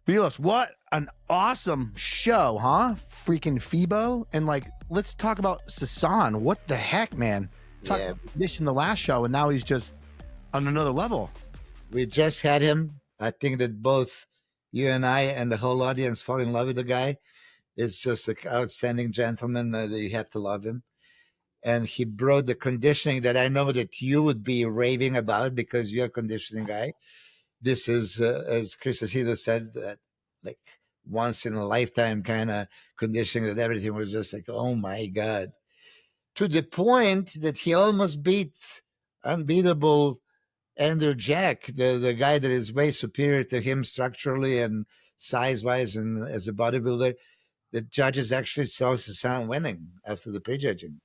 Milos, what an awesome show, huh? Freaking FIBO. And like, let's talk about Sasan. What the heck, man? Talk Yeah, about this in the last show, and now he's just on another level. we just had him. I think that both you and I and the whole audience fall in love with the guy. It's just an outstanding gentleman. You have to love him. And he brought the conditioning that I know that you would be raving about because you're a conditioning guy. This is, as Chris Aceto said, that like once in a lifetime kind of conditioning that everything was just like, oh my God. To the point that he almost beat unbeatable Andrew Jack, the guy that is way superior to him structurally and size wise and as a bodybuilder. The judges actually saw Sasan winning after the prejudging.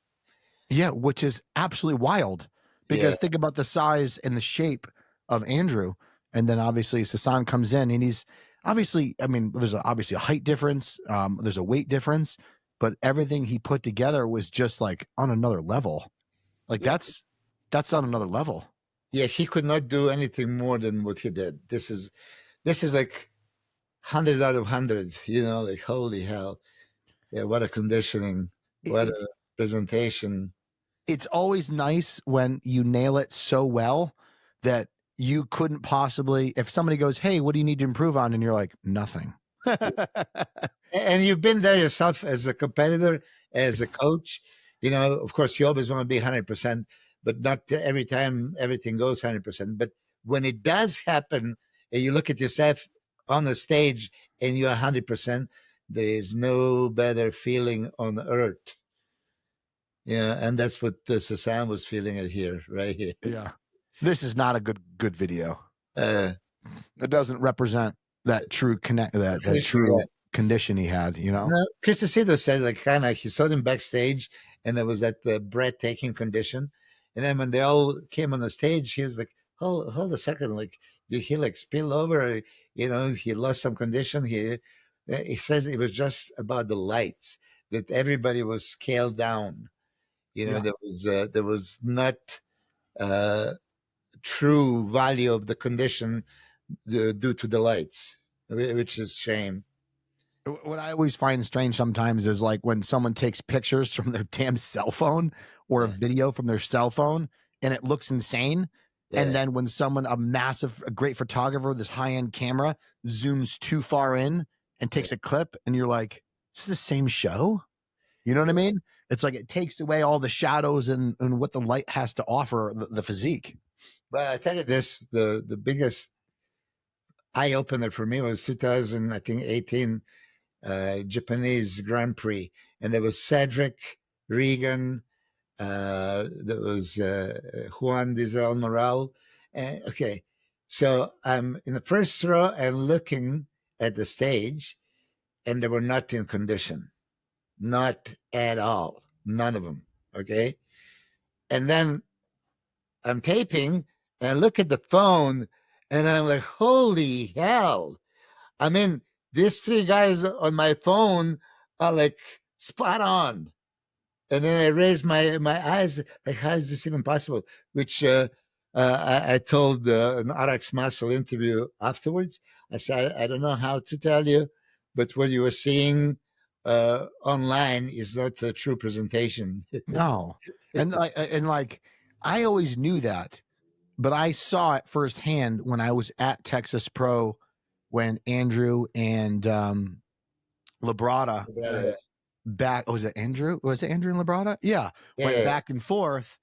Yeah, which is absolutely wild Yeah, because think about the size and the shape of Andrew. And then obviously Sasan comes in and he's obviously, I mean, there's obviously a height difference, there's a weight difference, but everything he put together was just like on another level. Like yeah, that's on another level. yeah. He could not do anything more than what he did. This is like 100 out of 100. You know, like holy hell. Yeah, what a conditioning, what It, a presentation. it's always nice when you nail it so well that you couldn't possibly, if somebody goes, hey, what do you need to improve on? And you're like, nothing. And you've been there yourself as a competitor, as a coach. You know, of course, you always want to be 100%, but not every time everything goes 100%. But when it does happen, and you look at yourself on the stage and you're 100%, there is no better feeling on earth. Yeah, and that's what the Sasan was feeling it here, right here. Yeah. This is not a good video. Uh, It doesn't represent that true connect that true condition he had, you know? No, Chris Aceto said like kind of he saw them backstage, and there was that breathtaking condition, and then when they all came on the stage, he was like, hold a second, like did he like spill over? You know, he lost some condition. He says it was just about the lights that everybody was scaled down. You know, Yeah. there was not uh, true value of the condition due to the lights, which is shame. What I always find strange sometimes is like when someone takes pictures from their damn cell phone or a Yeah, video from their cell phone and it looks insane. And yeah. then when someone, a great photographer, this high end camera zooms too far in and takes a clip, and you're like, this is the same show? You know what I mean? It's like it takes away all the shadows and what the light has to offer the physique. But I tell you this, the biggest eye opener for me was 2000, I think 18 Japanese Grand Prix, and there was Cedric Regan, there was Juan Diesel Moral. Okay, so I'm in the first row and looking at the stage, and they were not in condition, not at all, none of them. Okay, and then I'm taping and I look at the phone and I'm like, holy hell. I mean, these three guys on my phone are like spot on. And then I raised my eyes, like, how is this even possible? Which I told an RX Muscle interview afterwards. I said, I don't know how to tell you, but what you were seeing online is not a true presentation. No. And I always knew that, but I saw it firsthand when I was at Texas Pro when Andrew and Labrada went back. Was it Andrew? Was it Andrew and Labrada? Yeah. Went Yeah. back and forth.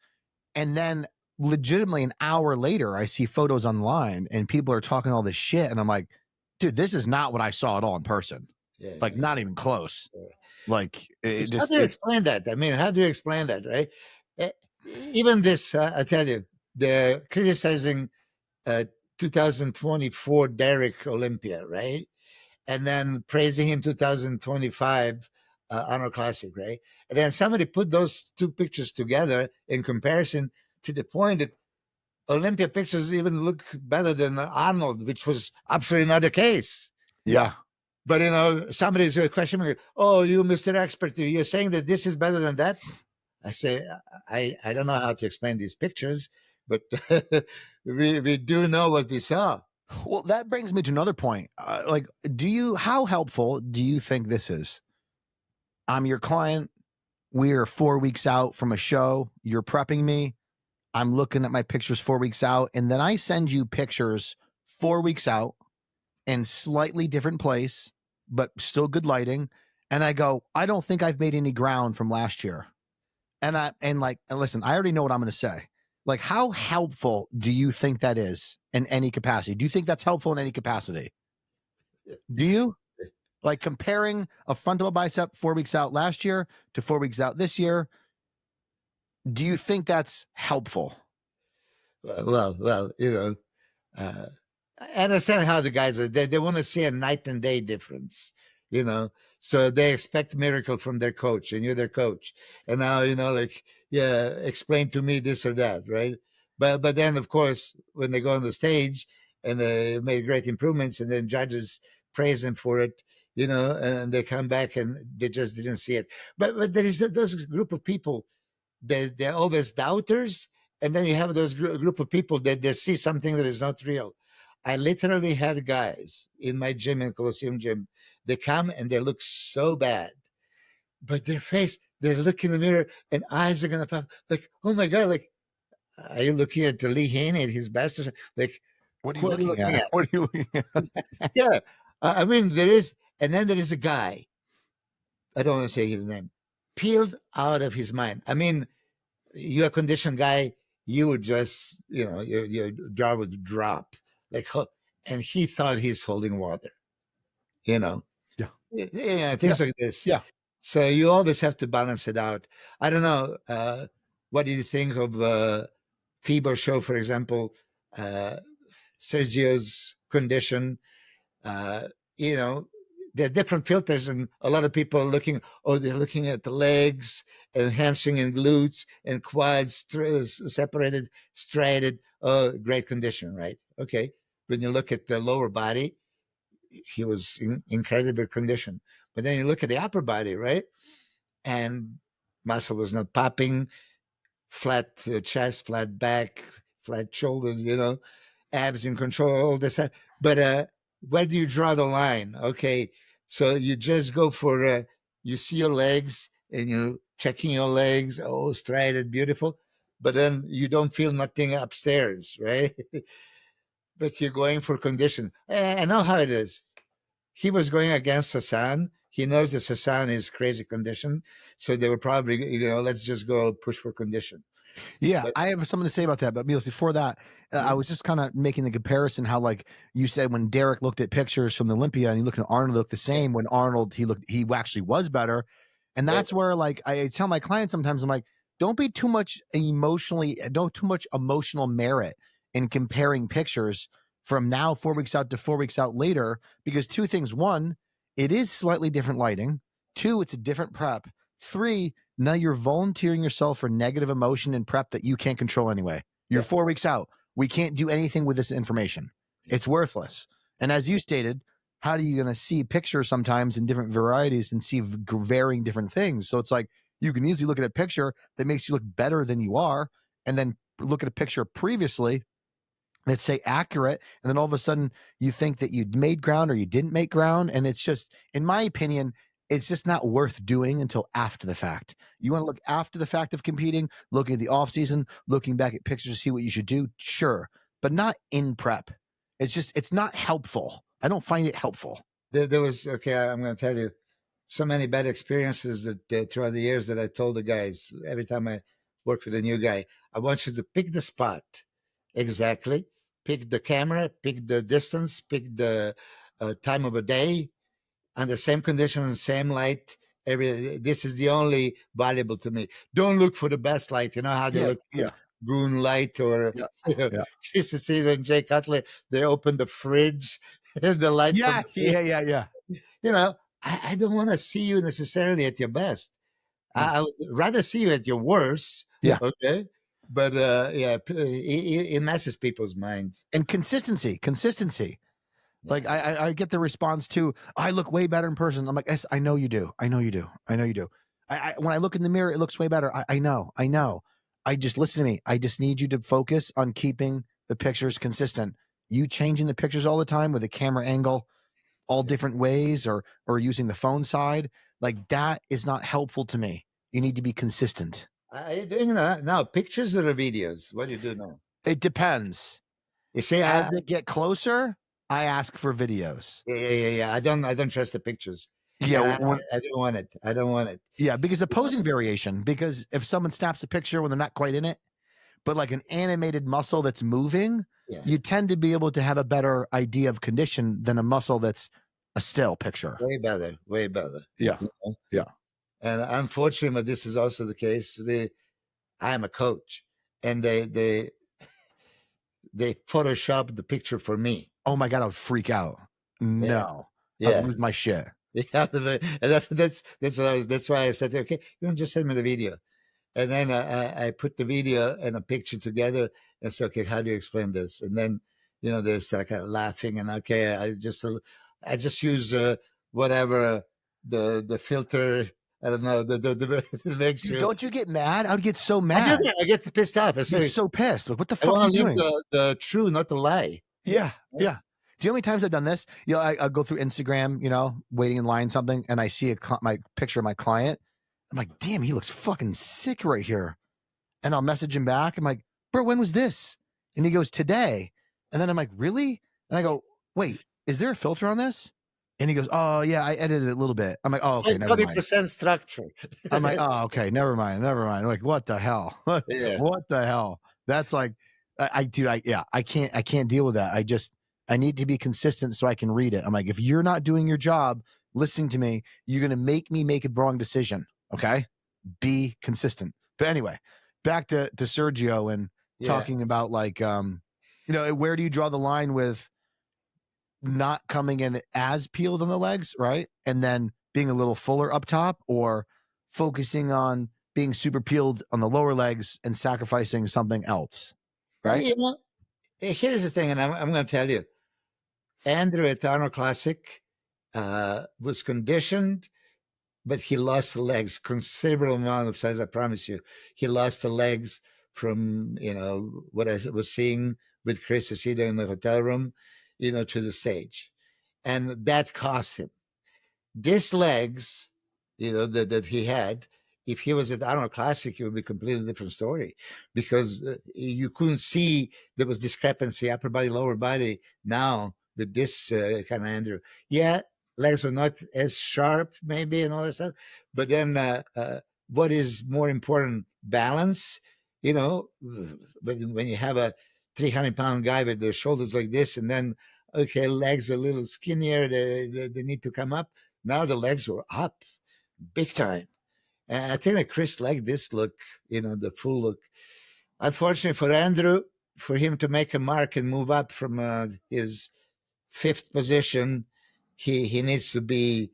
And then legitimately an hour later, I see photos online and people are talking all this shit. And I'm like, dude, this is not what I saw at all in person. Yeah. Like, not even close. Yeah. Like, it How just, do you explain that? I mean, how do you explain that, right? Eh, Even this, I tell you, they're criticizing uh, 2024 Derek Olympia, right? And then praising him 2025 Honor Classic, right? And then somebody put those two pictures together in comparison to the point that Olympia pictures even look better than Arnold, which was absolutely not the case. yeah. But you know, somebody's questioning me, oh, you Mr. Expert, you're saying that this is better than that? I say, I don't know how to explain these pictures, but we do know what we saw. Well, that brings me to another point. Like, how helpful do you think this is? I'm your client. We're 4 weeks out from a show. You're prepping me. I'm looking at my pictures 4 weeks out. And then I send you pictures 4 weeks out in slightly different place, but still good lighting. And I go, I don't think I've made any ground from last year. And listen, I already know what I'm going to say. Like, how helpful do you think that is in any capacity? Do you think that's helpful in any capacity? Do you? Like comparing a frontal bicep 4 weeks out last year to 4 weeks out this year, do you think that's helpful? Well, I understand how the guys are. They want to see a night and day difference, you know. So they expect miracle from their coach, and you're their coach. And now, like, yeah, explain to me this or that, right? But then, of course, when they go on the stage and they made great improvements, and then judges praise them for it, and they come back and they just didn't see it. But there is those group of people, they're always doubters, and then you have those group of people that they see something that is not real. I literally had guys in my gym, in Colosseum gym, they come and they look so bad, but their face, they look in the mirror and eyes are gonna pop like, oh my god, like, are you looking at Lee Haney at his best? Like, What are you who are you looking looking at? at? What are you looking at? Yeah, I mean, there is, and then there is a guy, I don't want to say his name, peeled out of his mind. I mean, you're a conditioned guy, you would just, your jaw would drop. Like, and he thought he's holding water, you know? Yeah. Yeah, Yeah. things like this. Yeah. So you always have to balance it out. I don't know. What do you think of FIBO show, for example, Sergio's condition? uh, you know, there are different filters, and a lot of people are looking. Oh, they're looking at the legs and hamstring and glutes and quads separated, striated. Oh, great condition, right? Okay. When you look at the lower body, he was in incredible condition. But then you look at the upper body, right? And muscle was not popping, flat chest, flat back, flat shoulders, abs in control, all this. But where do you draw the line? Okay, so you just go for, you see your legs and you're checking your legs, oh, striated, beautiful. But then you don't feel nothing upstairs, right? But you're going for condition. I know how it is. He was going against Sasan. He knows that Sasan is crazy condition. So they were probably, let's just go push for condition. Yeah, But I have something to say about that. But Milos, before that, I was just kind of making the comparison how, like you said, when Derek looked at pictures from the Olympia and he looked at Arnold, looked the same. When Arnold, he actually was better, and that's where, like, I tell my clients sometimes, I'm like, don't be too much don't too much emotional merit in comparing pictures from now 4 weeks out to 4 weeks out later, because two things: one, it is slightly different lighting; two, it's a different prep; three, now you're volunteering yourself for negative emotion and prep that you can't control anyway. You're 4 weeks out. We can't do anything with this information. It's worthless. And as you stated, how are you going to see pictures sometimes in different varieties and see varying different things? So it's like you can easily look at a picture that makes you look better than you are, and then look at a picture previously let's say accurate, and then all of a sudden you think that you'd made ground or you didn't make ground, and it's just, in my opinion, it's just not worth doing until after the fact. You want to look after the fact of competing, looking at the off season, looking back at pictures to see what you should do, sure, but not in prep. It's not helpful. I don't find it helpful. there was, okay, I'm going to tell you, so many bad experiences that throughout the years that I told the guys every time I work with a new guy, I want you to pick the spot exactly, pick the camera, pick the distance, pick the time of a day, and the same conditions, same light. This is the only valuable to me. Don't look for the best light. You know how they Yeah, look for yeah, goon light, or yeah, you yeah, used to see them Jay Cutler. They open the fridge and the light from yeah, the fridge. yeah, yeah, yeah. You know, I don't want to see you necessarily at your best. Mm. I would rather see you at your worst. Yeah. Okay. But yeah, it messes people's minds. And consistency. Like Yeah. I get the response to, I look way better in person. I'm like, yes, I know you do. I know you do. I know you do. When I look in the mirror, it looks way better. I know. I know. I just listen to me. I just need you to focus on keeping the pictures consistent. you changing the pictures all the time with the camera angle, all different ways, or using the phone side, like that is not helpful to me. You need to be consistent. Are you doing that now? Pictures or videos? What do you do now? It depends. You see, As they get closer, I ask for videos. yeah. I don't trust the pictures. Yeah, I don't want it. I don't want it. yeah, because the posing variation. Because if someone snaps a picture when they're not quite in it, but like an animated muscle that's moving, Yeah. you tend to be able to have a better idea of condition than a muscle that's a still picture. Way better. Way better. Yeah. You know? Yeah. And unfortunately, this is also the case. I am a coach, and they Photoshop the picture for me. Oh my God, I would freak out. No. Yeah. I'd lose my shit. Yeah, and that's why I said, okay, you know, just send me the video. And then I put the video and a picture together and said, okay, how do you explain this? And then, you know, they start kind of laughing, and okay, I just use whatever the filter. I don't know, the makes Dude, you. don't you get mad? I would get so mad. I get pissed off. I Get say, so pissed. Like, what the I fuck are want you to live doing? the true, not the lie. Yeah. Do you know how many times I've done this? You know, I go through Instagram, you know, waiting in line something, and I see my picture of my client. I'm like, damn, he looks fucking sick right here. And I'll message him back. I'm like, bro, when was this? And he goes, today. And then I'm like, really? And I go, wait, is there a filter on this? And he goes, oh yeah, I edited it a little bit. I'm like, oh, okay, never mind. 40% structure. I'm like, oh, okay, never mind. I'm like, what the hell? Yeah. What the hell? That's like, I can't deal with that. I need to be consistent so I can read it. I'm like, if you're not doing your job, listening to me, you're going to make me make a wrong decision. Okay. Be consistent. But anyway, back to Sergio and talking about like, you know, where do you draw the line with not coming in as peeled on the legs, right? And then being a little fuller up top, or focusing on being super peeled on the lower legs and sacrificing something else, right? You know, here's the thing, and I'm going to tell you, Andrew at Arnold Classic was conditioned, but he lost the legs, considerable amount of size, I promise you. He lost the legs from, you know, what I was seeing with Chris Acedo in the hotel room, you know, to the stage. And that cost him. These legs, you know, that he had, if he was at Arnold Classic, it would be a completely different story, because you couldn't see there was discrepancy, upper body, lower body. Now with this kind of Andrew, yeah, legs were not as sharp, maybe, and all that stuff. But then, what is more important? Balance. You know, when you have a 300-pound guy with their shoulders like this, and then okay, legs a little skinnier, they need to come up. Now the legs were up big time. And I think that Chris liked this look, you know, the full look. Unfortunately for Andrew, for him to make a mark and move up from his fifth position, he needs to be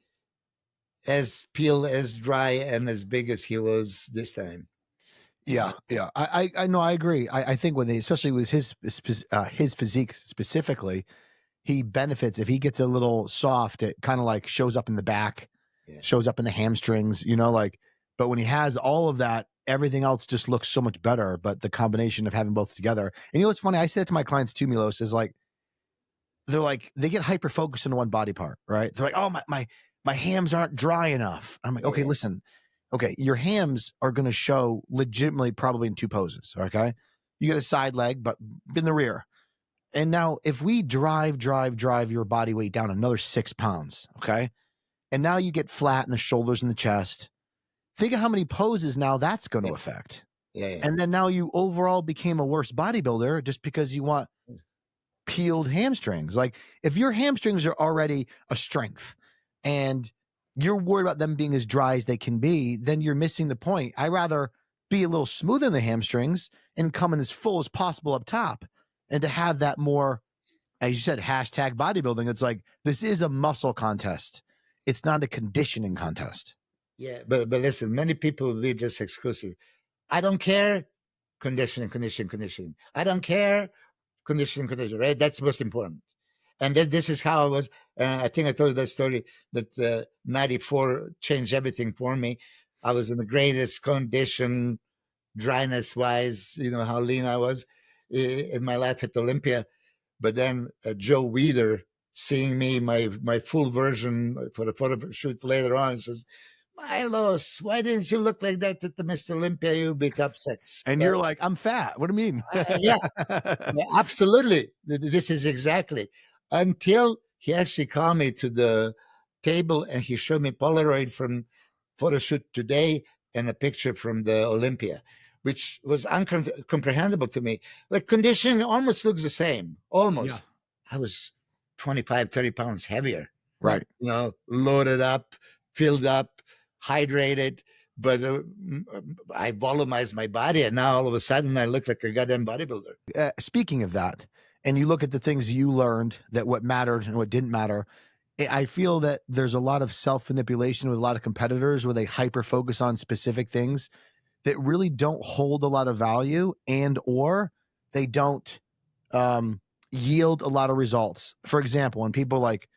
as peeled, as dry, and as big as he was this time. Yeah. I know. I agree. I think when especially with his physique specifically, he benefits if he gets a little soft. It kind of like shows up in the back, shows up in the hamstrings, you know, like, but when he has all of that, everything else just looks so much better. But the combination of having both together, and you know, what's funny, I say that to my clients too, Milos, is like, they get hyper focused on one body part, right? They're like, oh, my hams aren't dry enough. I'm like, okay, listen, okay, your hams are going to show legitimately probably in two poses. Okay. You get a side leg, but in the rear. And now if we drive your body weight down another 6 pounds, okay, and now you get flat in the shoulders and the chest, think of how many poses now that's going to affect. And then now you overall became a worse bodybuilder just because you want peeled hamstrings. Like, if your hamstrings are already a strength and you're worried about them being as dry as they can be, then you're missing the point. I rather be a little smoother in the hamstrings and come in as full as possible up top. And to have that more, as you said, hashtag bodybuilding, it's like, this is a muscle contest. It's not a conditioning contest. Yeah, but listen, many people will be just exclusive. I don't care. Conditioning. I don't care. Conditioning, right? That's most important. And this is how I was. I think I told you that story that 94 changed everything for me. I was in the greatest condition, dryness wise, you know, how lean I was in my life at Olympia. But then Joe Weider, seeing me, my full version for the photo shoot later on, says, Milos, why didn't you look like that at the Mr. Olympia? You beat up six. And you're like, I'm fat. What do you mean? Yeah, absolutely. This is exactly until he actually called me to the table and he showed me Polaroid from photo shoot today and a picture from the Olympia, which was uncomprehendable to me. Like conditioning almost looks the same, almost. Yeah. I was 25, 30 pounds heavier, Right. you know, loaded up, filled up, hydrated. But I volumized my body, and now all of a sudden I look like a goddamn bodybuilder. Speaking of that, and you look at the things you learned, that what mattered and what didn't matter, I feel that there's a lot of self-manipulation with a lot of competitors where they hyper-focus on specific things that really don't hold a lot of value, and or they don't yield a lot of results. For example, when people like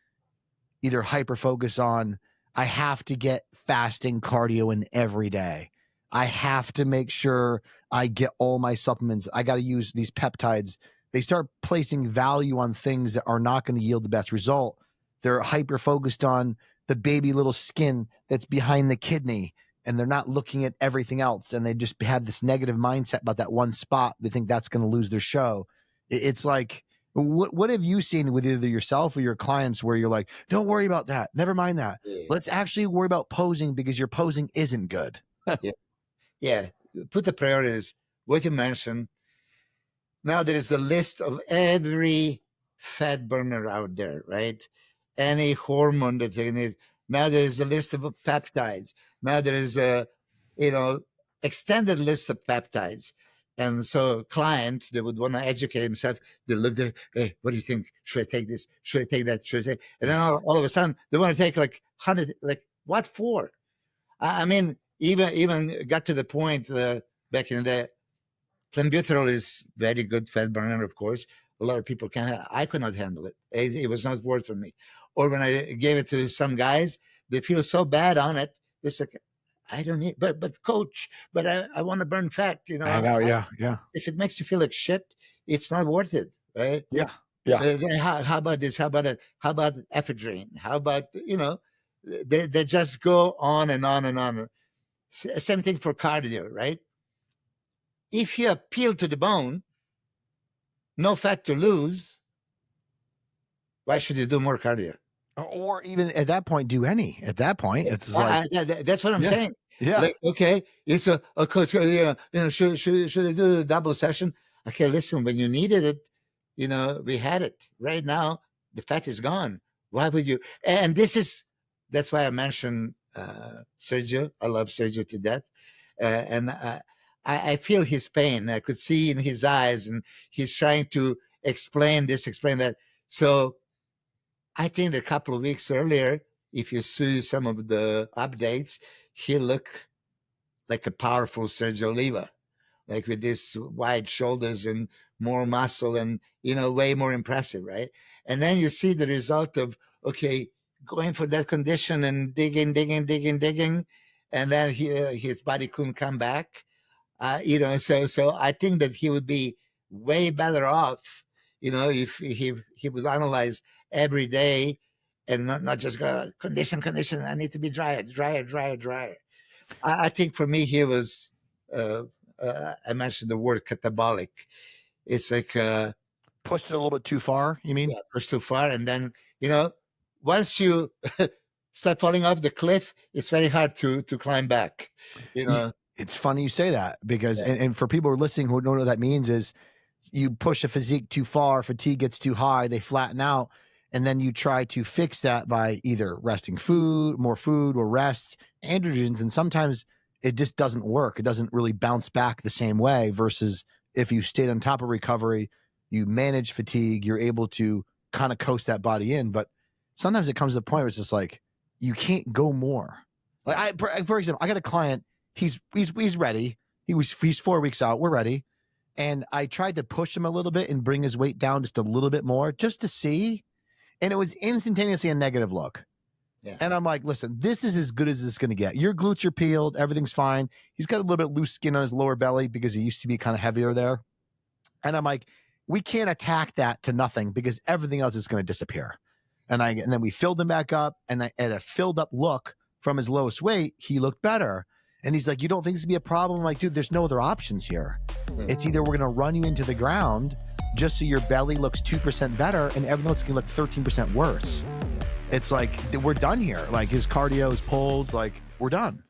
either hyper-focus on, I have to get fasting cardio in every day. I have to make sure I get all my supplements. I got to use these peptides. They start placing value on things that are not going to yield the best result. They're hyper focused on the baby little skin that's behind the kidney, and they're not looking at everything else. And they just have this negative mindset about that one spot. They think that's going to lose their show. It's like, what have you seen with either yourself or your clients where you're like, don't worry about that. Never mind that. Let's actually worry about posing because your posing isn't good. Yeah. Put the priorities. What you mentioned. Now there is a list of every fat burner out there, right? Any hormone that they need. Now there is a list of peptides. Now there is a, extended list of peptides. And so client, they would want to educate himself. They look there, hey, what do you think? Should I take this? Should I take that? Should I take? And then all of a sudden they want to take like 100, like what for? I mean, even got to the point back in the day, clenbuterol is very good fat burner, of course. A lot of people can't. I could not handle it. It was not worth for me. Or when I gave it to some guys, they feel so bad on it. It's like, I don't need, but coach, but I want to burn fat. I know, yeah. If it makes you feel like shit, it's not worth it, right? Yeah. How about this? How about that? How about ephedrine? How about they just go on and on and on. Same thing for cardio, right? If you appeal to the bone, no fat to lose, why should you do more cardio? Or even at that point, do any. At that point, it's like that's what I'm saying. Yeah. Like, okay, it's a coach. Should I do a double session? Okay, listen. When you needed it, we had it. Right now, the fat is gone. Why would you? And that's why I mentioned Sergio. I love Sergio to death, and I feel his pain. I could see in his eyes, and he's trying to explain this, explain that. So I think a couple of weeks earlier, if you see some of the updates, he looked like a powerful Sergio Oliva, like with these wide shoulders and more muscle and, way more impressive, right? And then you see the result of, okay, going for that condition and digging. And then his body couldn't come back. So I think that he would be way better off, if he would analyze every day and not just go condition. I need to be drier. I think for me, he was, I mentioned the word catabolic. It's like, pushed it a little bit too far. You mean? Yeah, pushed too far. And then, once you start falling off the cliff, it's very hard to climb back, It's funny you say that because, and for people who are listening who don't know what that means is you push a physique too far, fatigue gets too high, they flatten out. And then you try to fix that by either more food or rest, androgens. And sometimes it just doesn't work. It doesn't really bounce back the same way versus if you stayed on top of recovery, you manage fatigue, you're able to kind of coast that body in. But sometimes it comes to the point where it's just like, you can't go more. Like for example, I got a client, he's ready. He's 4 weeks out. We're ready. And I tried to push him a little bit and bring his weight down just a little bit more just to see. And it was instantaneously a negative look. Yeah. And I'm like, listen, this is as good as it's going to get. Your glutes are peeled. Everything's fine. He's got a little bit loose skin on his lower belly because he used to be kind of heavier there. And I'm like, we can't attack that to nothing because everything else is going to disappear. And then we filled him back up, and at a filled up look from his lowest weight, he looked better. And he's like, you don't think this would be a problem? I'm like, dude, there's no other options here. It's either we're going to run you into the ground just so your belly looks 2% better and everything else can look 13% worse. It's like, we're done here. Like, his cardio is pulled. Like, we're done.